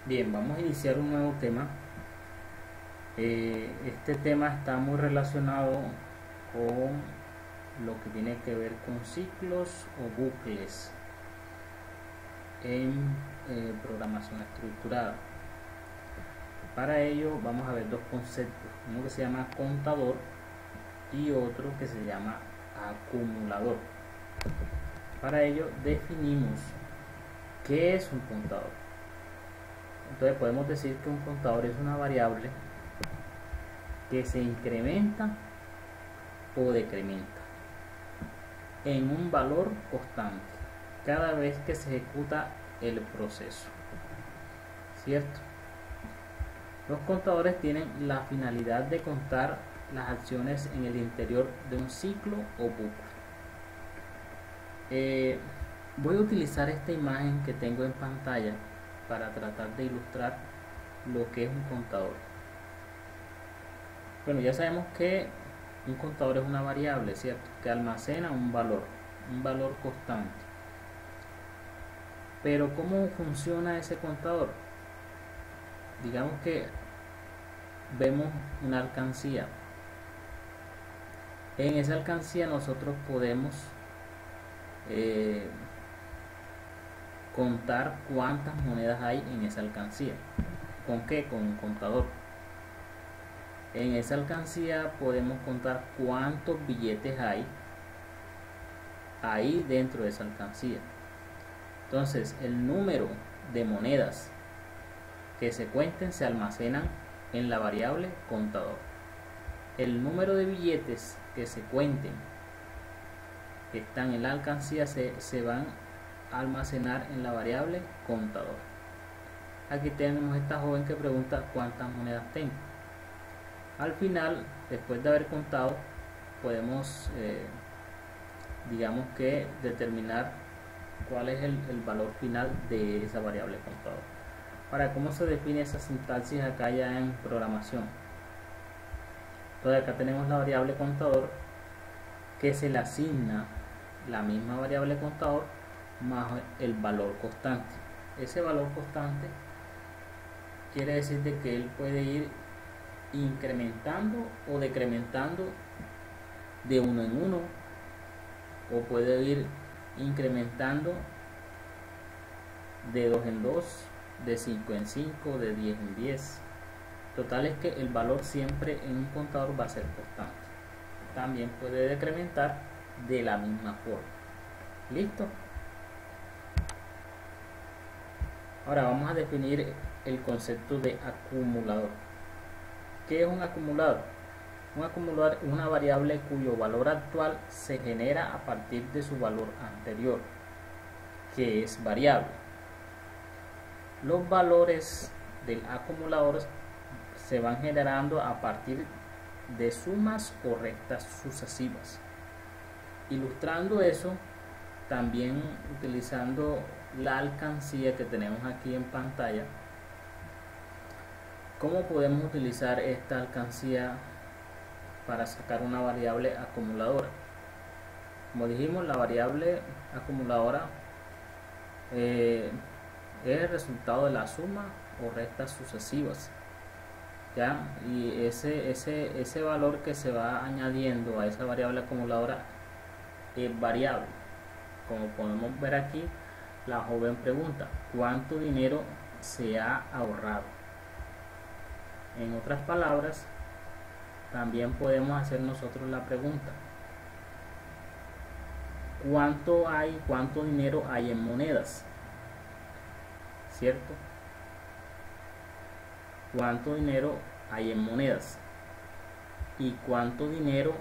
Bien, vamos a iniciar un nuevo tema. Este tema está muy relacionado con lo que tiene que ver con ciclos o bucles en programación estructurada. Para ello vamos a ver dos conceptos, uno que se llama contador y otro que se llama acumulador. Para ello definimos qué es un contador. Entonces podemos decir que un contador es una variable que se incrementa o decrementa en un valor constante cada vez que se ejecuta el proceso, ¿cierto? Los contadores tienen la finalidad de contar las acciones en el interior de un ciclo o bucle. Voy a utilizar esta imagen que tengo en pantalla para tratar de ilustrar lo que es un contador. Bueno, ya sabemos que un contador es una variable, ¿cierto? Que almacena un valor constante. Pero ¿cómo funciona ese contador? Digamos que vemos una alcancía. En esa alcancía nosotros podemos contar cuántas monedas hay en esa alcancía. ¿Con qué? Con un contador. En esa alcancía podemos contar cuántos billetes hay ahí dentro de esa alcancía. Entonces el número de monedas que se cuenten se almacenan en la variable contador. El número de billetes que se cuenten que están en la alcancía se van a almacenar en la variable contador. Aquí tenemos esta joven que pregunta cuántas monedas tengo. Al final, después de haber contado, podemos digamos que determinar cuál es el valor final de esa variable contador. Para cómo se define esa sintaxis acá ya en programación. Entonces acá tenemos la variable contador que se le asigna la misma variable contador más el valor constante. Ese valor constante quiere decir de que él puede ir incrementando o decrementando de uno en uno, o puede ir incrementando de 2 en 2, de 5 en 5, de 10 en 10. Total es que el valor siempre en un contador va a ser constante. También puede decrementar de la misma forma. ¿Listo? Ahora vamos a definir el concepto de acumulador. ¿Qué es un acumulador? Un acumulador es una variable cuyo valor actual se genera a partir de su valor anterior, que es variable. Los valores del acumulador se van generando a partir de sumas o rectas sucesivas. Ilustrando eso, también utilizando la alcancía que tenemos aquí en pantalla. ¿Cómo podemos utilizar esta alcancía para sacar una variable acumuladora? Como dijimos, la variable acumuladora es el resultado de la suma o restas sucesivas, ¿ya? Y ese valor que se va añadiendo a esa variable acumuladora es variable. Como podemos ver aquí, la joven pregunta ¿cuánto dinero se ha ahorrado? En otras palabras, también podemos hacer nosotros la pregunta ¿cuánto dinero hay en monedas? ¿Cierto? ¿Cuánto dinero hay en monedas? ¿Y cuánto dinero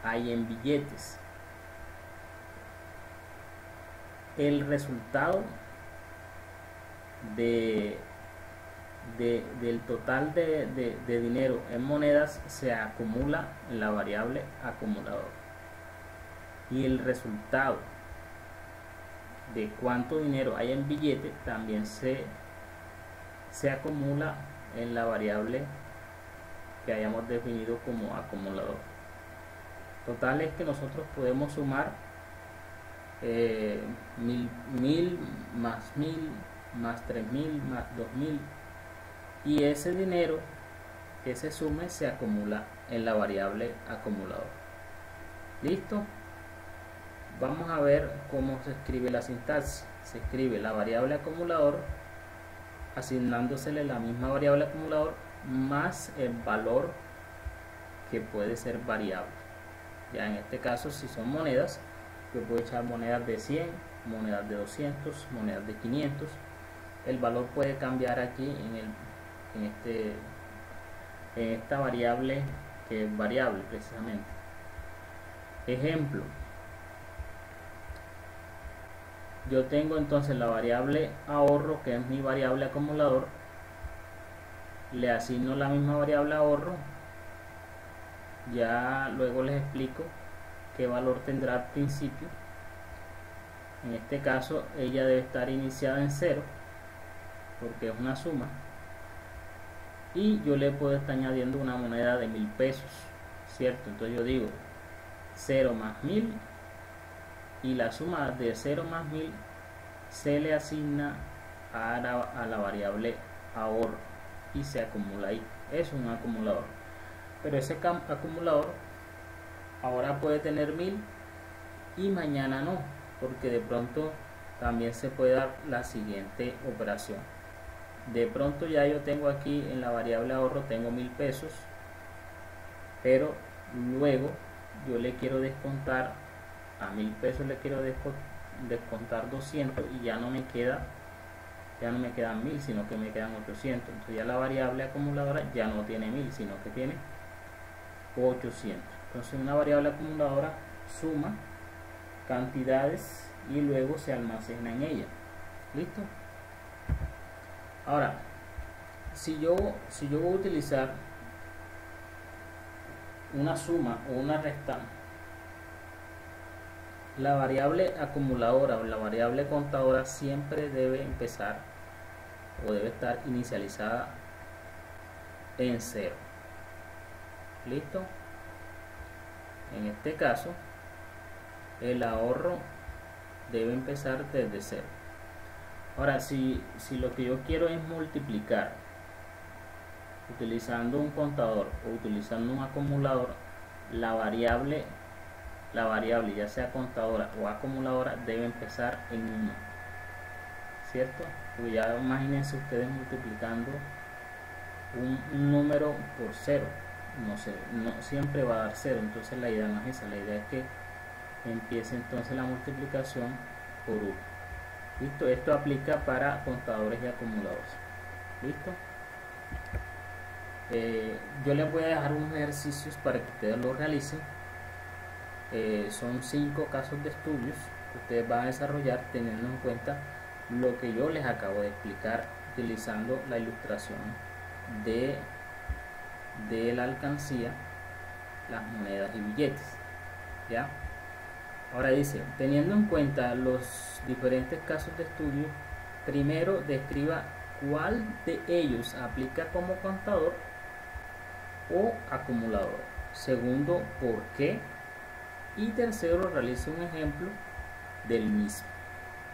hay en billetes? El resultado del total de dinero en monedas se acumula en la variable acumulador, y el resultado de cuánto dinero hay en billetes también se acumula en la variable que hayamos definido como acumulador. Total es que nosotros podemos sumar 1000 más 1000 más 3000 más 2000 y ese dinero que se sume se acumula en la variable acumulador. ¿Listo? Vamos a ver cómo se escribe la sintaxis. Se escribe la variable acumulador asignándosele la misma variable acumulador más el valor que puede ser variable. Ya en este caso, si son monedas, yo puedo echar monedas de 100, monedas de 200, monedas de 500. El valor puede cambiar aquí en esta variable que es variable precisamente. Ejemplo, yo tengo entonces la variable ahorro, que es mi variable acumulador, le asigno la misma variable ahorro, ya luego les explico qué valor tendrá al principio. En este caso ella debe estar iniciada en 0 porque es una suma, y yo le puedo estar añadiendo una moneda de 1000 pesos, ¿cierto? Entonces yo digo 0 más 1000, y la suma de 0 más 1000 se le asigna a la variable ahorro y se acumula ahí. Es un acumulador, pero ese acumulador ahora puede tener 1000 y mañana no, porque de pronto también se puede dar la siguiente operación. De pronto ya yo tengo aquí en la variable ahorro tengo 1000 pesos, pero luego yo le quiero descontar a 1000 pesos, le quiero descontar 200 y ya no me quedan 1000, sino que me quedan 800. Entonces ya la variable acumuladora ya no tiene 1000, sino que tiene 800. Entonces una variable acumuladora suma cantidades y luego se almacena en ella. ¿Listo? Ahora, si yo voy a utilizar una suma o una resta, la variable acumuladora o la variable contadora siempre debe empezar o debe estar inicializada en 0. ¿Listo? En este caso, el ahorro debe empezar desde 0. Ahora, si lo que yo quiero es multiplicar utilizando un contador o utilizando un acumulador, la variable ya sea contadora o acumuladora debe empezar en 1, ¿cierto? Pues ya imagínense ustedes multiplicando un número por 0, no siempre va a dar 0, entonces la idea no es esa, la idea es que empiece entonces la multiplicación por 1. ¿Listo? Esto aplica para contadores y acumuladores. ¿Listo? Yo les voy a dejar unos ejercicios para que ustedes lo realicen. Son 5 casos de estudios que ustedes van a desarrollar teniendo en cuenta lo que yo les acabo de explicar, utilizando la ilustración de la alcancía, las monedas y billetes. ¿Ya? Ahora dice, teniendo en cuenta los diferentes casos de estudio, primero describa cuál de ellos aplica como contador o acumulador. Segundo, por qué. Y tercero, realice un ejemplo del mismo.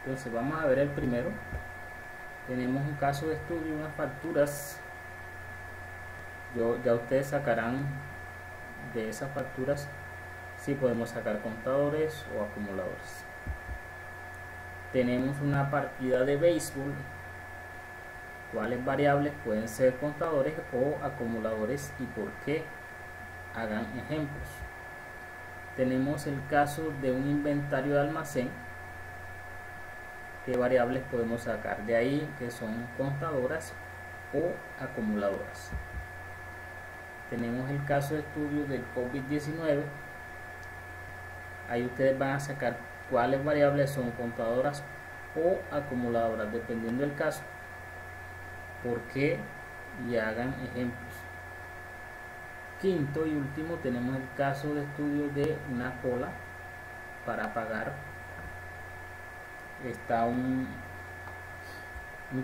Entonces vamos a ver el primero. Tenemos un caso de estudio, unas facturas. Ya ustedes sacarán de esas facturas si podemos sacar contadores o acumuladores. Tenemos una partida de béisbol. ¿Cuáles variables pueden ser contadores o acumuladores y por qué? Hagan ejemplos. Tenemos el caso de un inventario de almacén. ¿Qué variables podemos sacar de ahí que son contadoras o acumuladoras? Tenemos el caso de estudio del COVID-19. Ahí ustedes van a sacar cuáles variables son contadoras o acumuladoras, dependiendo del caso, por qué, y hagan ejemplos. Quinto y último, tenemos el caso de estudio de una cola para pagar. Está un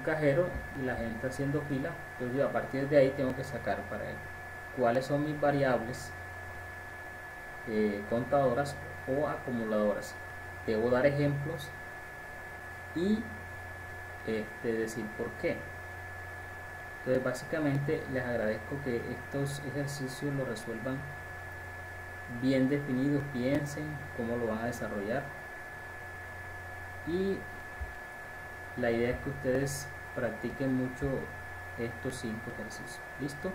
cajero y la gente haciendo fila, entonces yo a partir de ahí tengo que sacar para él cuáles son mis variables contadoras o acumuladoras. Debo dar ejemplos y decir por qué. Entonces básicamente les agradezco que estos ejercicios los resuelvan bien definidos, piensen cómo lo van a desarrollar, y la idea es que ustedes practiquen mucho estos 5 ejercicios. ¿Listo?